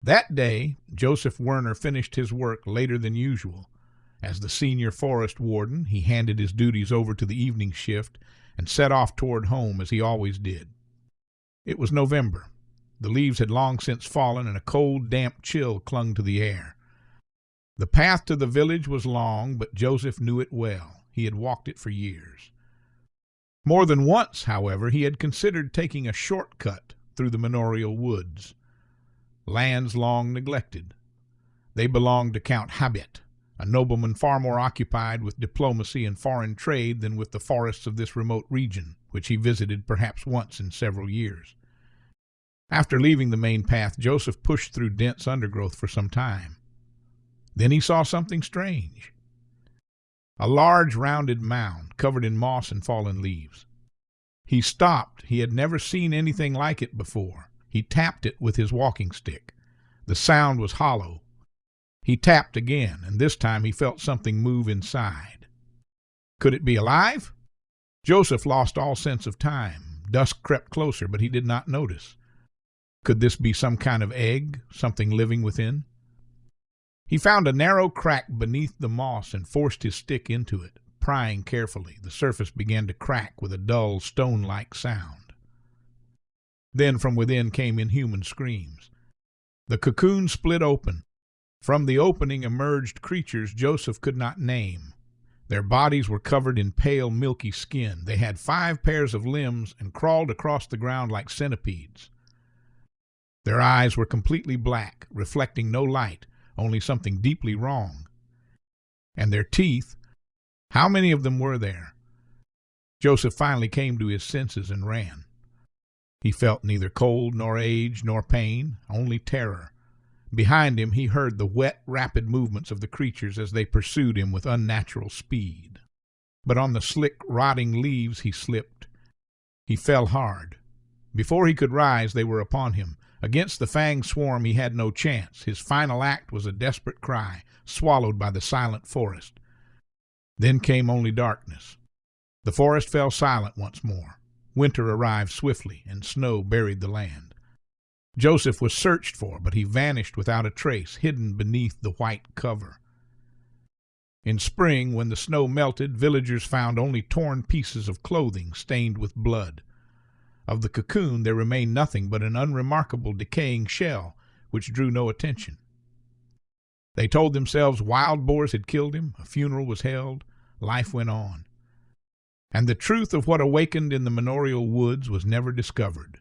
That day, Joseph Werner finished his work later than usual. As the senior forest warden, he handed his duties over to the evening shift and set off toward home as he always did. It was November. The leaves had long since fallen, and a cold, damp chill clung to the air. The path to the village was long, but Joseph knew it well. He had walked it for years. More than once, however, he had considered taking a short-cut through the manorial woods. Lands long neglected. They belonged to Count Habet, a nobleman far more occupied with diplomacy and foreign trade than with the forests of this remote region, which he visited perhaps once in several years. After leaving the main path, Joseph pushed through dense undergrowth for some time. Then he saw something strange. A large rounded mound covered in moss and fallen leaves. He stopped. He had never seen anything like it before. He tapped it with his walking stick. The sound was hollow. He tapped again, and this time he felt something move inside. Could it be alive? Joseph lost all sense of time. Dusk crept closer, but he did not notice. Could this be some kind of egg, something living within? He found a narrow crack beneath the moss and forced his stick into it. Prying carefully, the surface began to crack with a dull, stone-like sound. Then from within came inhuman screams. The cocoon split open. From the opening emerged creatures Joseph could not name. Their bodies were covered in pale, milky skin. They had 5 pairs of limbs and crawled across the ground like centipedes. Their eyes were completely black, reflecting no light, only something deeply wrong. And their teeth, how many of them were there? Joseph finally came to his senses and ran. He felt neither cold nor age nor pain, only terror. Behind him he heard the wet, rapid movements of the creatures as they pursued him with unnatural speed. But on the slick, rotting leaves he slipped. He fell hard. Before he could rise, they were upon him. Against the fanged swarm he had no chance. His final act was a desperate cry, swallowed by the silent forest. Then came only darkness. The forest fell silent once more. Winter arrived swiftly, and snow buried the land. Joseph was searched for, but he vanished without a trace, hidden beneath the white cover. In spring, when the snow melted, villagers found only torn pieces of clothing stained with blood. Of the cocoon there remained nothing but an unremarkable decaying shell, which drew no attention. They told themselves wild boars had killed him, a funeral was held, life went on. And the truth of what awakened in the manorial woods was never discovered.